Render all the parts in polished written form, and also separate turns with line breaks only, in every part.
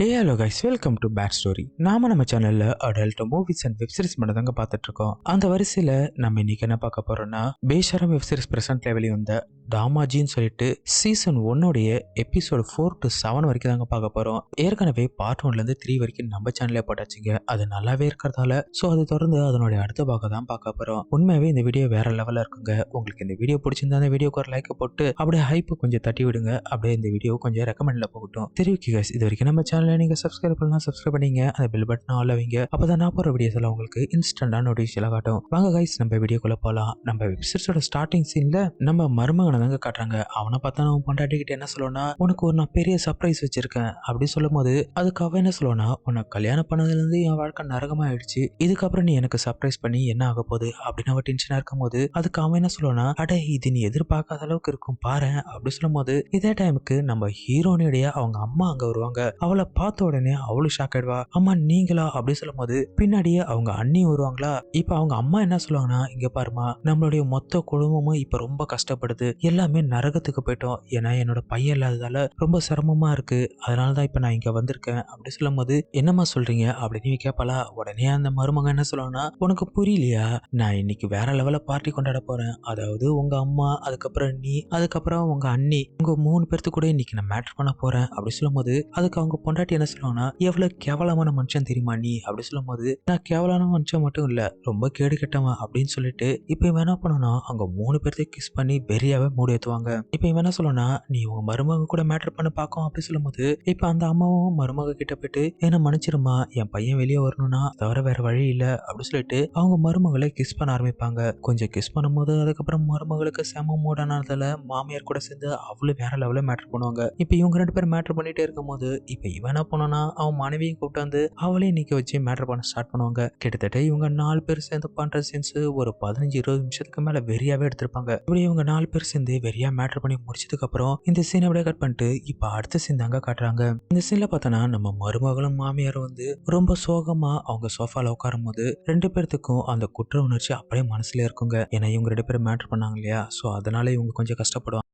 Hello guys, welcome to back story. நம்ம சேனல்ல adult movies and web series மட்டும் தாங்க பார்த்துட்டு இருக்கோம். அந்த வரிசையில நம்ம இன்னைக்கு என்ன பார்க்க போறோம்னா, பேஷரம் வெப் சீரிஸ் பிரசன்ட்ல வெளிவந்த தாமாஜின்னு சொல்லிட்டு சீசன் 1 எபிசோடு 4 to 7 வரைக்கும் தாங்க பார்க்க போறோம். ஏற்கனவே பார்ட் 1ல இருந்து 3 வரைக்கும் நம்ம சேனல்ல போட்டாச்சுங்க. அது நல்லாவே இருக்கிறதால அது தொடர்ந்து அதனுடைய அடுத்த பாகம் தான் பார்க்க போறோம். உண்மையாவே இந்த வீடியோ வேற லெவல்ல இருக்குங்க. உங்களுக்கு இந்த வீடியோ பிடிச்சிருந்தா அந்த வீடியோக்கு ஒரு லைக் போட்டு அப்படியே ஹைப் கொஞ்சம் தட்டி விடுங்க. அப்படியே இந்த வீடியோ கொஞ்சம் ரெக்கமெண்ட்ல போகட்டும். தெரிவிக்கு கைஸ், இது வரைக்கும் நம்ம சேனல்ல நீங்க சப்ஸ்கிரைப் பண்ணலாம், சப்ஸ்கிரைப் பண்ணீங்க, அந்த பெல் பட்டன் ஆல் வைங்க. அப்பதான் நான் போற வீடியோஸ் எல்லாம் உங்களுக்கு இன்ஸ்டன்டா நோட்டிஃபிகேஷன் காட்டும். வாங்க கைஸ், நம்ம வீடியோக்குள்ள போலாம். நம்ம வெப் சீரிஸோட ஸ்டார்டிங் சீன்ல நம்ம மருமகனை தாங்க காட்டுறாங்க. அவனை பார்த்தா அவன் பொண்டாட்டிக்கிட்ட என்ன சொல்லுவானா, உனக்கு ஒரு நான் பெரிய சர்ப்ரைஸ் வச்சிருக்கேன் அப்படி சொல்லும் போது அதுக்கு அவன் என்ன சொல்லுவானா, உனக்கு கல்யாணம் பண்ணதுல இருந்து என் வாழ்க்கை நரகமா ஆயிடுச்சு, இதுக்கப்புறம் நீ எனக்கு சர்ப்ரைஸ் பண்ணி என்ன ஆக போகுது அப்படின்னு அவன் டென்ஷனா இருக்கும் போது அதுக்கு அவன் என்ன சொல்லுவானா, அட இது நீ எதிர்பார்க்காத அளவுக்கு இருக்கும் பாரு அப்படி சொல்லும் போது இதே டைமுக்கு நம்ம ஹீரோனியுடைய அவங்க அம்மா அங்க வருவாங்க. அவளை பார்த்த உடனே அவளும் ஷாக் ஆயிடுவா. அம்மா நீங்களா அப்படி சொல்லும் போது பின்னாடியே அவங்க அண்ணி வருவாங்களா. இப்ப அவங்க அம்மா என்ன சொல்லுவாங்கன்னா, இங்க பாருமா, நம்மளுடைய மொத்த குடும்பமும் இப்ப ரொம்ப கஷ்டப்படுது, எல்லாமே நரகத்துக்கு போயிட்டோம், ஏன்னா என்னோட பையன் இல்லாததால ரொம்ப சிரமமா இருக்கு, அதனாலதான் இப்ப நான் இங்க வந்திருக்கேன் அப்படி சொல்லும் போது என்னம்மா சொல்றீங்க அப்படின்னு கேட்பாளா. உடனே அந்த மருமக என்ன சொல்லுவாங்கன்னா, உனக்கு புரியலையா, நான் இன்னைக்கு வேற லெவல்ல பார்ட்டி கொண்டாட போறேன், அதாவது உங்க அம்மா, அதுக்கப்புறம் நீ, அதுக்கப்புறம் உங்க அண்ணி, உங்க 3 பேர்த்து கூட இன்னைக்கு நான் மேட்டர் பண்ண போறேன் அப்படி சொல்லும் போது அதுக்கு அவங்க பொண்டாட்டி என்ன சொல்லுவாங்கன்னா, எவ்வளவு கேவலமான மனுஷன் தெரியுமா நீ அப்படி சொல்லும் போது, நான் கேவலமான மனுஷன் மட்டும் இல்ல, ரொம்ப கேடு கெட்டவன் அப்படின்னு சொல்லிட்டு இப்ப இவன் என்ன பண்ணனா அவங்க 3 பேர்த்தையும் கிஸ் பண்ணி வெறியாவே மூடி ஏத்துவாங்க. இப்ப இவன் என்ன சொல்லனா, நீ உங்க மருமக கூட மேட்டர் பண்ண பாக்கும் அப்படி சொல்லும் போது இப்ப அந்த அம்மாவும் மருமக கிட்ட போயிட்டு என்ன மன்னிச்சிருமா, என் பையன் வெளியே வரணும்னா தவிர வேற வழி இல்ல அப்படி சொல்லிட்டு அவங்க மருமகளை கிஸ் பண்ண ஆரம்பிப்பாங்க. கொஞ்சம் கிஸ் பண்ணும்போது அதுக்கப்புறம் மருமகளுக்கு செம மூடனானதால மாமியார் கூட சேர்ந்து அவளும் வேற லெவல்ல மேட்டர் பண்ணுவாங்க. இப்ப இவங்க 2 பேரும் மேட்டர் பண்ணிட்டே இருக்கும் போது இப்ப இவன் என்ன பண்ணனா, அவன் மனைவியும் கூப்பிட்டு வந்து அவளையும் நிக்க வச்சு மேட்டர் பண்ண ஸ்டார்ட் பண்ணுவாங்க. கிட்டத்தட்ட இவங்க 4 பேர் சேர்ந்து பண்ற சீன்ஸ் ஒரு 15-20 நிமிஷத்துக்கு மேல வெறியாவே எடுத்திருப்பாங்க. இப்படி இவங்க 4 பேர் சேர்ந்து வெறியா மேட்டர் பண்ணி முடிச்சதுக்கு அப்புறம் இந்த சீனை அப்படியே கட் பண்ணிட்டு இப்ப அடுத்த சீன் தாங்க காட்டுறாங்க. இந்த சீன்ல பார்த்தோன்னா நம்ம மருமகளும் மாமியாரும் வந்து ரொம்ப சோகமா அவங்க சோஃபால உட்காரும் போது 2 பேர்த்துக்கும் அந்த குற்ற உணர்ச்சி அப்படியே மனசுல இருக்குங்க. ஏன்னா இவங்க 2 பேரும் மேட்டர் பண்ணாங்க இல்லையா, அதனால இவங்க கொஞ்சம் கஷ்டப்படுவாங்க.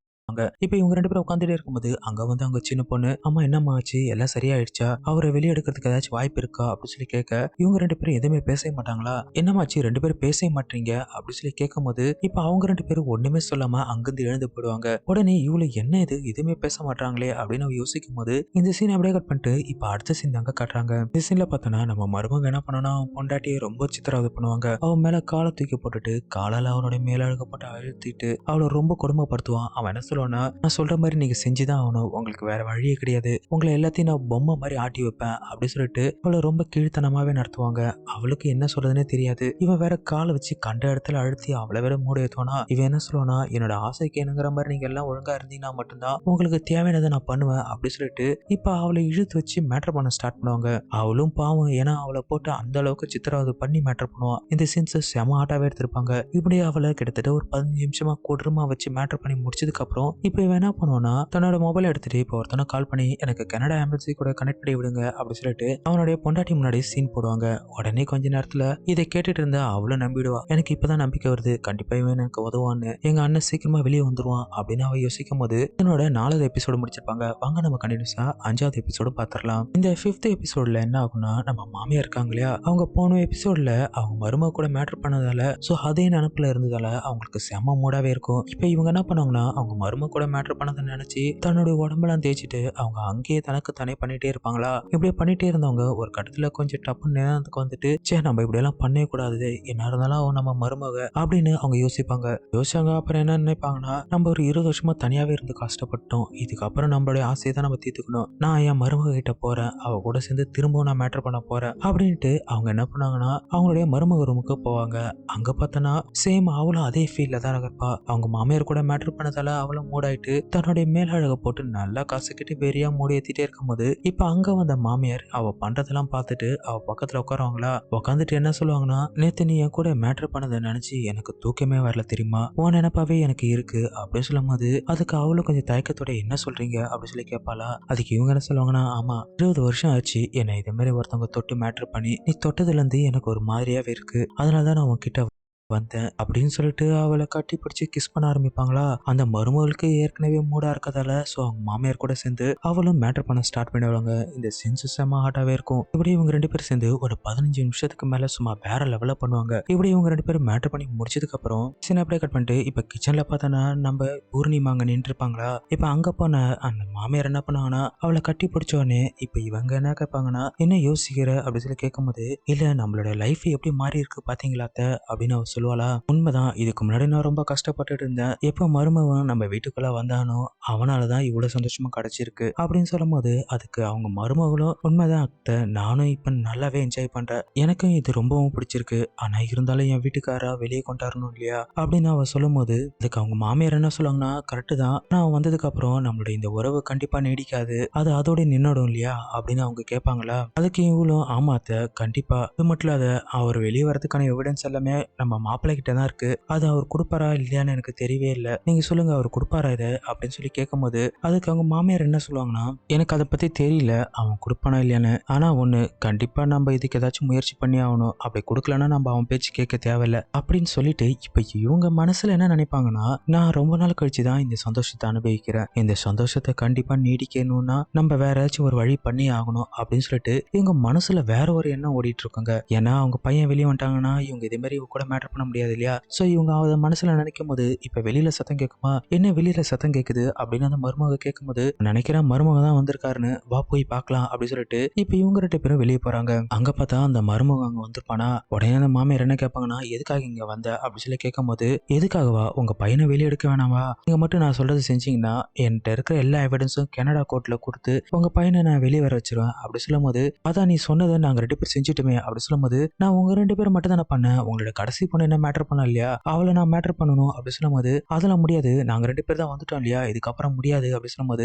இப்ப இவங்க 2 பேரும் உட்காந்துட்டே இருக்கும்போது அங்க வந்து அவங்க சின்ன பொண்ணு, அம்மா என்னம்மா ஆச்சு, எல்லாம் சரியாயிடுச்சா, அவரை வெளியே எடுக்கிறதுக்கு ஏதாச்சும் வாய்ப்பு இருக்கா அப்படி சொல்லி கேட்க இவங்க 2 பேரும் எதுவுமே பேசவே மாட்டாங்களா. என்னமாச்சு 2 பேரும் பேசவே மாட்டீங்க அப்படி சொல்லி கேட்கும் போது இப்ப அவங்க 2 பேரும் ஒண்ணுமே சொல்லாம அங்கிருந்து எழுந்து போயிடுவாங்க. உடனே இவ்வளவு என்ன இது எதுவுமே பேச மாட்டாங்களே அப்படின்னு அவ யோசிக்கும் போது இந்த சீன் அப்படியே கட் பண்ணிட்டு இப்ப அடுத்த சீன் தாங்க காட்டுறாங்க. இந்த சீன்ல பார்த்தோன்னா நம்ம மருமக என்ன பண்ணனா, பொண்டாட்டியை ரொம்ப சித்திரவதை பண்ணுவாங்க. அவன் மேல காலை தூக்கி போட்டுட்டு காலால அவனுடைய மேலழக போட்டு அழுத்திட்டு அவளை ரொம்ப கொடுமைப்படுத்துவான். அவன் என்ன சொல்லுவானா, நான் சொல்ற மாதிரி நீங்க செஞ்சுதான் ஆகணும், உங்களுக்கு வேற வழியே கிடையாது, உங்களை எல்லாத்தையும் நான் பொம்மை மாதிரி ஆட்டி வைப்பேன் அப்படி சொல்லிட்டு அவளை ரொம்ப கீழ்த்தனமாவே நடத்துவாங்க. அவளுக்கு என்ன சொல்றதுன்னே தெரியாது. இவன் வேற காலை வச்சு கண்ட இடத்துல அழுத்தி அவளை வேற மூட ஏத்துவானா. இவன் என்ன சொல்லுவானா, என்னோட ஆசைக்கு என்னங்கிற மாதிரி நீங்க எல்லாம் ஒழுங்கா இருந்தீங்கன்னா மட்டும்தான் உங்களுக்கு தேவையானதை நான் பண்ணுவேன் அப்படி சொல்லிட்டு இப்ப அவளை இழுத்து வச்சு மேட்டர் பண்ண ஸ்டார்ட் பண்ணுவாங்க. அவளும் பாவம், ஏன்னா அவளை போட்டு அந்த அளவுக்கு சித்திரவதை பண்ணி மேட்டர் பண்ணுவான். இந்த சீன்ஸ் செம ஆட்டாவே எடுத்திருப்பாங்க. இப்படி அவளை கிட்டத்தட்ட ஒரு 15 நிமிஷமா கொடூரமா வச்சு மேட்டர் பண்ணி முடிச்சதுக்கு அப்புறம் இப்ப இவன் என்ன பண்ணுவானா, தன்னோட மொபைல் எடுத்துட்டு இப்போ ஒருத்தனை கால் பண்ணி எனக்கு கனடா எம்பசி கூட கனெக்ட் பண்ணி விடுங்க அப்படி சொல்லிட்டு அவனுடைய பொண்டாட்டி முன்னாடி சீன் போடுவாங்க. உடனே கொஞ்ச நேரத்துல இதை கேட்டுட்டு இருந்தா அவளும் நம்பிடுவா. எனக்கு இப்பதான் நம்பிக்கை வருது, கண்டிப்பா இவன் எனக்கு உதவான்னு, எங்க அண்ணன் சீக்கிரமா வெளியே வந்துருவான் அப்படின்னு அவ யோசிக்கும் போது என்னோட 4வது எபிசோடு முடிச்சிருப்பாங்க. வாங்க நம்ம கண்டினியூஸா 5வது எபிசோடு பாத்திரலாம். இந்த 5th எபிசோட்ல என்ன ஆகும்னா, நம்ம மாமியா இருக்காங்க இல்லையா, அவங்க போன எபிசோட்ல அவங்க மருமக கூட மேட்டர் பண்ணதால அதே நினப்புல இருந்ததால அவங்களுக்கு செம மூடாவே இருக்கும். இப்ப இவங்க என்ன பண்ணாங்கன்னா, அவங்க மருமக கூட மேட்டர் பண்ணதை நினைச்சு தன்னுடைய உடம்பெல்லாம் தேய்ச்சிட்டு அவங்க அங்கேயே தனக்கு தானே பண்ணிட்டே இருப்பாங்களா. இப்படியே பண்ணிட்டே இருந்தவங்க ஒரு கட்டத்துல கொஞ்சம் டப்பு நேரத்துக்கு வந்துட்டு, சே நம்ம இப்படி எல்லாம் பண்ணவே கூடாது, என்ன இருந்தாலும் அவன் நம்ம மருமக அப்படின்னு அவங்க யோசிப்பாங்க. யோசிச்சாங்க. அப்புறம் என்ன நினைப்பாங்கன்னா, நம்ம ஒரு 20 வருஷமா தனியாவே இருந்து கஷ்டப்பட்டோம், இதுக்கப்புறம் நம்மளுடைய ஆசையை தான் நம்ம தீர்த்துக்கணும், நான் என் மருமக கிட்ட போறேன், அவ கூட சேர்ந்து திரும்பவும் நான் மேட்டர் பண்ண போறேன் அப்படின்ட்டு அவங்க என்ன பண்ணாங்கன்னா அவங்களுடைய மருமக ரூமுக்கு போவாங்க. அங்க பார்த்தனா சேம் அவளும் அதே ஃபீல்ட்ல தான் இருப்பா. அவங்க மாமியார் கூட மேட்டர் பண்ணதால அவளும் மூடாயிட்டு தன்னுடைய மேலழக போட்டு நல்லா காசுக்கிட்டு வெறியா மூடி ஏத்திட்டே இருக்கும்போது இப்ப அங்க வந்த மாமியார் அவ பண்றதெல்லாம் பார்த்துட்டு அவ பக்கத்துல உட்காருவாங்களா. உட்காந்துட்டு என்ன சொல்லுவாங்கன்னா, நேத்து நீ என் கூட மேட்டர் பண்ணதை நினைச்சு எனக்கு தூக்கமே வரல தெரியுமா, உன் நினைப்பாவே எனக்கு இருக்கு அப்படின்னு சொல்லும் போது அதுக்கு அவளும் கொஞ்சம் தயக்கத்தோட என்ன சொல்றீங்க அப்படின்னு சொல்லி கேட்பாளா. அதுக்கு இவங்க என்ன சொல்லுவாங்கன்னா, ஆமா 20 வருஷம் ஆச்சு என்னை இதே மாதிரி ஒருத்தவங்க தொட்டு மேட்டர் பண்ணி, நீ தொட்டதுல இருந்து எனக்கு ஒரு மாதிரியாவே இருக்கு, அதனாலதான் நான் உன்கிட்ட வந்தேன் அப்படின்னு சொல்லிட்டு அவளை கட்டி பிடிச்சி கிஸ் பண்ண ஆரம்பிப்பாங்களா. அந்த மருமகளுக்கு ஏற்கனவே மூடா இருக்கதால ஸோ அவங்க மாமியார் கூட சேர்ந்து அவளும் மேட்டர் பண்ண ஸ்டார்ட் பண்ணிடுவாங்க. இந்த சென்ஸ் செம்ம ஹாட்டாவே இருக்கும். இப்படி இவங்க 2 பேரும் சேர்ந்து ஒரு 15 நிமிஷத்துக்கு மேல சும்மா வேற லெவல்ல பண்ணுவாங்க. இப்படி இவங்க 2 பேரும் மேட்டர் பண்ணி முடிச்சதுக்கு அப்புறம் சீன் அப்படியே கட் பண்ணிட்டு இப்ப கிச்சன்ல பார்த்தோன்னா நம்ம பூர்ணிமா அங்க நின்று இருப்பாங்களா. இப்ப அங்க போன அந்த மாமியார் என்ன பண்ணாங்கன்னா அவளை கட்டி பிடிச்ச உடனே இப்ப இவங்க என்ன கேட்பாங்கன்னா என்ன யோசிக்கிற அப்படின்னு சொல்லி கேட்கும்போது இல்ல நம்மளோட லைஃப் எப்படி மாறி இருக்கு பாத்தீங்களா அத்தை அப்படின்னு அவ சொல்லுவாளா. உண்மைதான், இதுக்கு முன்னாடி நான் ரொம்ப கஷ்டப்பட்டுட்டு இருந்தேன். எப்போ மருமகன் நம்ம வீட்டுக்குள்ள வந்தானோ அவனாலதான் இவ்வளவு சந்தோஷமா கிடைச்சிருக்கு அப்படின்னு சொல்லும் போது அதுக்கு அவங்க மருமகளும் உண்மைதான் அத்தை, நானும் இப்ப நல்லாவே என்ஜாய் பண்றேன், எனக்கும் இது ரொம்பவும் பிடிச்சிருக்கு, ஆனா இருந்தாலும் என் வீட்டுக்காரா வெளியே கொண்டாடணும் இல்லையா அப்படின்னு அவ சொல்லும் போது அதுக்கு அவங்க மாமியார் என்ன சொல்லுவாங்கன்னா கரெக்டு தான், நான் வந்ததுக்கு அப்புறம் நம்மளுடைய இந்த உறவு கண்டிப்பா நீடிக்காது, அது அதோட நின்னடும் இல்லையா அப்படின்னு அவங்க கேட்பாங்களா. அதுக்கு இவளும் ஆமா அத்தை கண்டிப்பா, இது மட்டும் இல்லாத அவர் வெளியே வரதுக்கான எவிடன்ஸ் எல்லாமே நம்ம மாப்பிள்ளை கிட்ட தான் இருக்கு, அது அவர் கொடுப்பாரா இல்லையான்னு எனக்கு தெரியவே இல்லை, நீங்க சொல்லுங்க அவர் கொடுப்பாரா இதை அப்படின்னு சொல்லி கேட்கும்போது அதுக்கு அவங்க மாமியார் என்ன சொல்லுவாங்கன்னா எனக்கு அதை பத்தி தெரியல அவன் கொடுப்பானா இல்லையான்னு, ஆனா ஒண்ணு கண்டிப்பா நம்ம இதுக்கு ஏதாச்சும் முயற்சி பண்ணி ஆகணும், அப்படி கொடுக்கலன்னா நம்ம அவன் பேச்சு கேட்க தேவையில்ல அப்படின்னு சொல்லிட்டு இப்ப இவங்க மனசுல என்ன நினைப்பாங்கன்னா நான் ரொம்ப நாள் கழிச்சு தான் இந்த சந்தோஷத்தை அனுபவிக்கிறேன், இந்த சந்தோஷத்தை கண்டிப்பா நீடிக்கணும்னா நம்ம வேற ஏதாச்சும் ஒரு வழி பண்ணி ஆகணும் அப்படின்னு சொல்லிட்டு இவங்க மனசுல வேற ஒரு எண்ணம் ஓடிட்டு இருக்காங்க. ஏன்னா அவங்க பையன் வெளியே வந்துட்டாங்கன்னா இவங்க இதே மாதிரி இவங்க கூட மேட்டர் பண்ண முடியாது இல்லையா. சோ இவங்க அதை மனசுல நினைக்கும் போது இப்ப வெளியில சத்தம் கேட்குமா, என்ன வெளியில சத்தம் கேக்குது அப்படின்னு அந்த மருமக கேட்கும் போது நினைக்கிறேன் மருமக தான் வந்திருக்காருன்னு, வா போய் பார்க்கலாம் அப்படின்னு சொல்லிட்டு இப்ப இவங்க 2 பேரும் வெளியே போறாங்க. அங்க பார்த்தா அந்த மருமக அங்க வந்திருப்பானா. உடனே அந்த மாமியார் என்ன கேட்பாங்கன்னா எதுக்காக இங்க வந்த அப்படின்னு சொல்லி கேட்கும் போது எதுக்காகவா, உங்க பையனை வெளியே எடுக்க வேணாமா, நீங்க மட்டும் நான் சொல்றது செஞ்சீங்கன்னா என்கிட்ட இருக்கிற எல்லா எவிடன்ஸும் கனடா கோர்ட்ல கொடுத்து உங்க பையனை நான் வெளியே வர வச்சிருவேன் அப்படி சொல்லும் போது அதான் நீ சொன்னதை நாங்க 2 பேரும் செஞ்சுட்டுமே அப்படி சொல்லும் போது நான் உங்க 2 பேரும் மட்டும் தானே பண்ணேன், உங்களோட கடைசி பொண்ணு என்ன மேட்டர் பண்ண இல்லையா, அவளை நான் மேட்டர் பண்ணணும் அப்படி சொல்லும் போது அதெல்லாம் முடியாது, நாங்க 2 பேர் தான் வந்துட்டோம் இல்லையா, இதுக்கப்புறம் முடியாது அப்படி சொல்லும் போது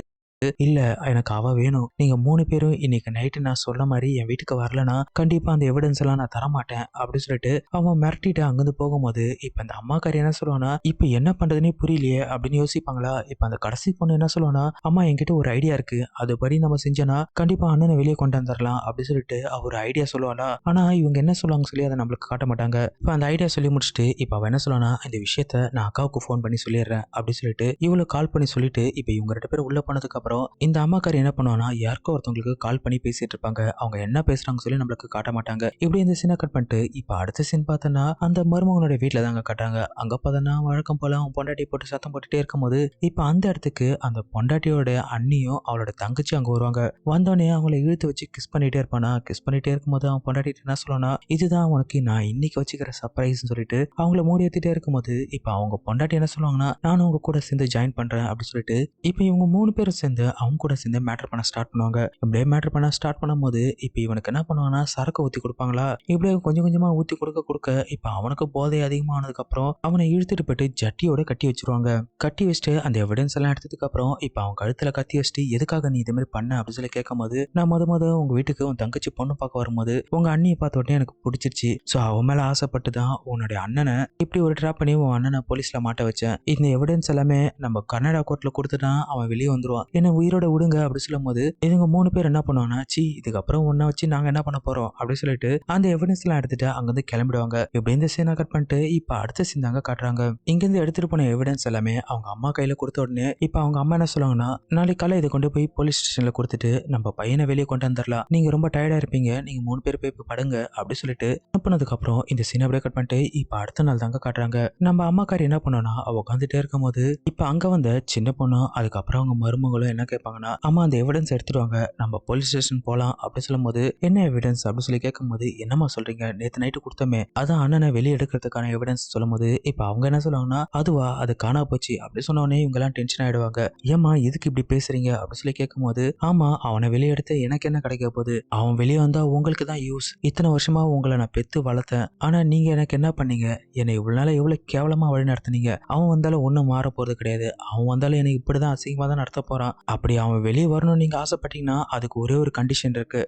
இல்ல எனக்கு அவ வேணும், நீங்க 3 பேரும் இன்னைக்கு நைட்டு நான் சொல்ல மாதிரி என் வீட்டுக்கு வரலனா கண்டிப்பா அந்த எவிடன்ஸ் எல்லாம் நான் தரமாட்டேன் அப்படின்னு சொல்லிட்டு அவன் மிரட்டிட்டு அங்கிருந்து போகும்போது இப்ப அந்த அம்மாக்காரி என்ன சொல்லுவானா இப்ப என்ன பண்றதுன்னே புரியலையே அப்படின்னு யோசிப்பாங்களா. இப்ப அந்த கடைசி பொண்ணு என்ன சொல்லுவானா அம்மா என்கிட்ட ஒரு ஐடியா இருக்கு, அதுபடி நம்ம செஞ்சோன்னா கண்டிப்பா அண்ணனை வெளியே கொண்டு வந்துடலாம் அப்படின்னு சொல்லிட்டு அவர் ஐடியா சொல்லுவாளா. ஆனா இவங்க என்ன சொல்லுவாங்க சொல்லி அதை நம்மளுக்கு காட்ட மாட்டாங்க. இப்ப அந்த ஐடியா சொல்லி முடிச்சுட்டு இப்ப அவ என்ன சொல்லுவானா இந்த விஷயத்த நான் அக்காவுக்கு ஃபோன் பண்ணி சொல்லிடுறேன் அப்படின்னு சொல்லிட்டு இவ்வளவு கால் பண்ணி சொல்லிட்டு இப்ப இவங்க 2 பேரும் உள்ள போனதுக்கு அப்புறம் இந்த அம்மாக்காரி என்ன பண்ணுவானா யாருக்கோ ஒருத்தவங்களுக்கு கால் பண்ணி பேசிட்டு இருப்பாங்க, அவங்க என்ன பேசுறாங்க சொல்லி நம்மளுக்கு காட்ட மாட்டாங்க. இப்படி இந்த சீனை கட் பண்ணிட்டு இப்ப அடுத்த சீன் பார்த்தோன்னா அந்த மருமகனோட வீட்டுல தாங்க காட்டாங்க. அங்க பார்த்தோன்னா வழக்கம் போல அவன் பொண்டாட்டி போட்டு சத்தம் போட்டுட்டே இருக்கும்போது இப்ப அந்த இடத்துக்கு அந்த பொண்டாட்டியோட அண்ணியும் அவளோட தங்கச்சி அங்க வருவாங்க. வந்தோடனே அவங்கள இழுத்து வச்சு கிஸ் பண்ணிட்டே இருப்பானா. கிஸ் பண்ணிட்டே இருக்கும்போது அவன் பொண்டாட்டி என்ன சொல்லுவானா இதுதான் உனக்கு நான் இன்னைக்கு வச்சுக்கிற சர்ப்ரைஸ் சொல்லிட்டு அவங்கள மூடி ஏத்திட்டே இருக்கும்போது இப்ப அவங்க பொண்டாட்டி என்ன சொல்லுவாங்கன்னா நானும் உங்க கூட சேர்ந்து ஜாயின் பண்றேன் அப்படின்னு சொல்லிட்டு இப்ப இவங்க 3 பேரும் சேர்ந்து அவங்க கூட சேர்ந்து மேட்டர் பண்ண ஸ்டார்ட் பண்ணுவாங்க. இப்படியே மேட்டர் பண்ண ஸ்டார்ட் பண்ணும்போது இப்ப இவனுக்கு என்ன பண்ணுவாங்கன்னா சரக்கு ஊத்தி கொடுப்பாங்களா. இப்படியே கொஞ்சம் கொஞ்சமா ஊத்தி கொடுக்க கொடுக்க இப்ப அவனுக்கு போதை அதிகமானதுக்கு அப்புறம் அவனை இழுத்துட்டு போயிட்டு ஜட்டியோட கட்டி வச்சிருவாங்க. கட்டி வச்சுட்டு அந்த எவிடன்ஸ் எல்லாம் எடுத்ததுக்கு அப்புறம் இப்ப அவன் கழுத்துல கத்தி வச்சுட்டு எதுக்காக நீ இது மாதிரி பண்ண அப்படின்னு சொல்லி கேட்கும் போது நான் முத உங்க வீட்டுக்கு உன் தங்கச்சி பொண்ணு பார்க்க வரும்போது உங்க அண்ணியை பார்த்த உடனே எனக்கு பிடிச்சிருச்சு, சோ அவன் மேல ஆசைப்பட்டு தான் உன்னுடைய அண்ணனை இப்படி ஒரு ட்ராப் பண்ணி உன் அண்ணனை போலீஸ்ல மாட்ட வச்சேன். இந்த எவிடன்ஸ் எல்லாமே நம்ம கனடா கோர்ட்ல கொடுத்துட்டான் அவன் வெளியே வந்துருவான், என்ன உயிரோட விடுங்க அப்படி சொல்லும் போது இவங்க 3 பேர் என்ன பண்ணுவாங்கன்னா சி இதுக்கப்புறம் ஒன்ன வச்சு நாங்க என்ன பண்ண போறோம் அப்படி சொல்லிட்டு அந்த எவிடன்ஸ் எல்லாம் எடுத்துட்டு அங்கிருந்து கிளம்பிடுவாங்க. இப்படி இந்த சீனை கட் பண்ணிட்டு இப்ப அடுத்த சீன் தாங்க காட்டுறாங்க. இங்கிருந்து எடுத்துட்டு போன எவிடன்ஸ் எல்லாமே அவங்க அம்மா கையில கொடுத்த உடனே இப்ப அவங்க அம்மா என்ன சொல்லுவாங்கன்னா நாளைக்கு காலை இதை கொண்டு போய் போலீஸ் ஸ்டேஷன்ல கொடுத்துட்டு நம்ம பையனை வெளியே கொண்டு வந்துடலாம், நீங்க ரொம்ப டயர்டா இருப்பீங்க, நீங்க 3 பேர் போய் படுங்க அப்படி சொல்லிட்டு அனுப்புனதுக்கு அப்புறம் இந்த சீனை அப்படியே கட் பண்ணிட்டு இப்ப அடுத்த நாள் தாங்க காட்டுறாங்க. நம்ம அம்மாக்காரி என்ன பண்ணோம்னா அவ உட்காந்துட்டே இருக்கும் போது இப்ப அங்க வந்த சின்ன பொண்ணு அதுக்கப்புறம் அவங்க மருமகளும் என்ன கேட்பாங்கன்னா அம்மா அந்த எவிடன்ஸ் எடுத்துடுவாங்க நம்ம போலீஸ் ஸ்டேஷன் போலாம் அப்படி சொல்லும் போது என்ன எவிடன்ஸ் அப்படின்னு சொல்லி கேட்கும் போது என்னம்மா சொல்றீங்க, நேத்து நைட்டு கொடுத்தமே அதான் அண்ணனை வெளியே எடுக்கிறதுக்கான எவிடன்ஸ் சொல்லும் போது இப்ப அவங்க என்ன சொல்லுவாங்கன்னா அதுவா அது காணா போச்சு அப்படி சொன்ன உடனே இவங்க எல்லாம் டென்ஷன் ஆயிடுவாங்க. ஏமா எதுக்கு இப்படி பேசுறீங்க அப்படி சொல்லி கேட்கும் போது ஆமா அவனை வெளியே எடுத்து எனக்கு என்ன கிடைக்க போகுது, அவன் வெளியே வந்தா உங்களுக்கு தான் யூஸ், இத்தனை வருஷமா உங்களை நான் பெத்து வளர்த்தேன், ஆனா நீங்க எனக்கு என்ன பண்ணீங்க, என்னை இவ்வளவு நாள எவ்வளவு கேவலமா வழி நடத்துனீங்க, அவன் வந்தாலும் ஒண்ணும் மாற போறது கிடையாது, அவன் வந்தாலும் எனக்கு இப்படிதான் அசிங்கமா தான் நடத்த போறான், அப்படி அவன் வெளியே வரணும்னு நீங்க ஆசைப்பட்டீங்கன்னா அதுக்கு ஒரே ஒரு கண்டிஷன் இருக்கு,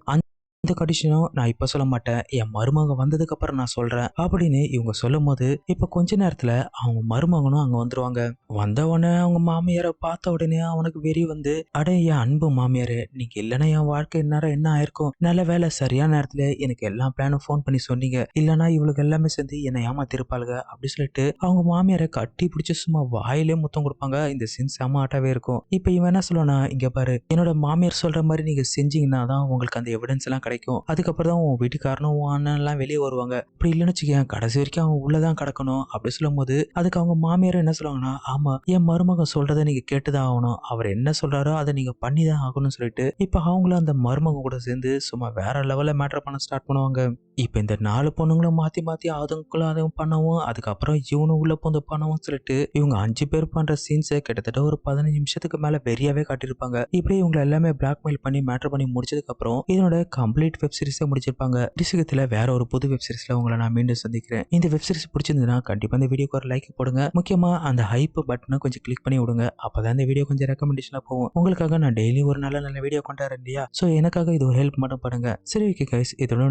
இந்த கண்டிஷனும் நான் இப்ப சொல்ல மாட்டேன், என் மருமக வந்ததுக்கு அப்புறம் நான் சொல்றேன் அப்படின்னு இவங்க சொல்லும் போது இப்ப கொஞ்ச நேரத்துல அவங்க மருமகனும் அங்க வந்துருவாங்க. வந்த உடனே அவங்க மாமியாரை பார்த்த உடனே அவனுக்கு வெறி வந்து, அட என் அன்பு மாமியாரே, நீங்க இல்லைன்னா என் வாழ்க்கை இந்நேரம் என்ன ஆயிருக்கும். நல்ல வேலை சரியான நேரத்துல எனக்கு எல்லா பிளானும் ஃபோன் பண்ணி சொன்னீங்க, இல்லைன்னா இவளுக்கு எல்லாமே சேர்ந்து என்னை ஏமாத்திருப்பாளுங்க அப்படி சொல்லிட்டு அவங்க மாமியாரை கட்டி பிடிச்சி சும்மா வாயிலே முத்தம் கொடுப்பாங்க. இந்த சீன் செம ஆட்டாவே இருக்கும். இப்ப இவன் என்ன சொல்லுவானா, இங்க பாரு, என்னோட மாமியார் சொல்ற மாதிரி நீங்க செஞ்சீங்கன்னா தான் உங்களுக்கு அந்த எவிடன்ஸ் எல்லாம் கிடைக்கும். அதுக்கப்புறம் தான் உன் வீட்டுக்காரனும் உன் அண்ணன் எல்லாம் வெளியே வருவாங்க. அப்படி இல்லைன்னு வச்சுக்கேன், கடைசி வரைக்கும் அவன் உள்ளதான் கிடக்கணும் அப்படி சொல்லும் போது அதுக்கு அவங்க மாமியார் என்ன சொல்லுவாங்கன்னா, ஆமா, என் மருமகன் சொல்றதை நீங்க கேட்டுதான் ஆகணும், அவர் என்ன சொல்றாரோ அதை நீங்க பண்ணிதான் ஆகணும்னு சொல்லிட்டு இப்ப அவங்களும் அந்த மருமகன் கூட சேர்ந்து சும்மா வேற லெவல்ல மேட்டர் பண்ண ஸ்டார்ட் பண்ணுவாங்க. இப்ப இந்த 4 பொண்ணுங்களும் மாத்தி மாத்தி அதுக்குள்ள அதுவும் பண்ணவும், அதுக்கப்புறம் இவனும் உள்ள போந்து பண்ணவும் சொல்லிட்டு இவங்க 5 பேர் பண்ற சீன்ஸை கிட்டத்தட்ட ஒரு 15 நிமிஷத்துக்கு மேல வெறியாவே காட்டியிருப்பாங்க. இப்படி இவங்க எல்லாமே பிளாக்மெயில் பண்ணி மேட்டர் பண்ணி முடிச்சதுக்கு அப்புறம் இதனோட கம்ப்ளீட் வெப் சீரிஸை முடிச்சிருப்பாங்க. டிஸ்கத்துல வேற ஒரு புது வெப் சீரிஸ்ல உங்களை நான் மீண்டும் சந்திக்கிறேன். இந்த வெப் சீரிஸ் பிடிச்சிருந்ததுன்னா கண்டிப்பா இந்த வீடியோக்கு ஒரு லைக் போடுங்க. முக்கியமா அந்த ஹைப் பட்டனை கொஞ்சம் கிளிக் பண்ணி விடுங்க. அப்பதான் இந்த வீடியோ கொஞ்சம் ரெக்கமெண்டேஷனா போகும். உங்களுக்காக நான் டெய்லி ஒரு நல்ல நல்ல வீடியோ கொண்டாடுறேன் இல்லையா? சோ எனக்காக இது ஒரு ஹெல்ப் மட்டும் பண்ணுங்க. சரி, ஓகே கைஸ், இதோட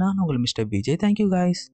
நான் உங்கள் மிஸ்டர் பிஜே. Thank you guys.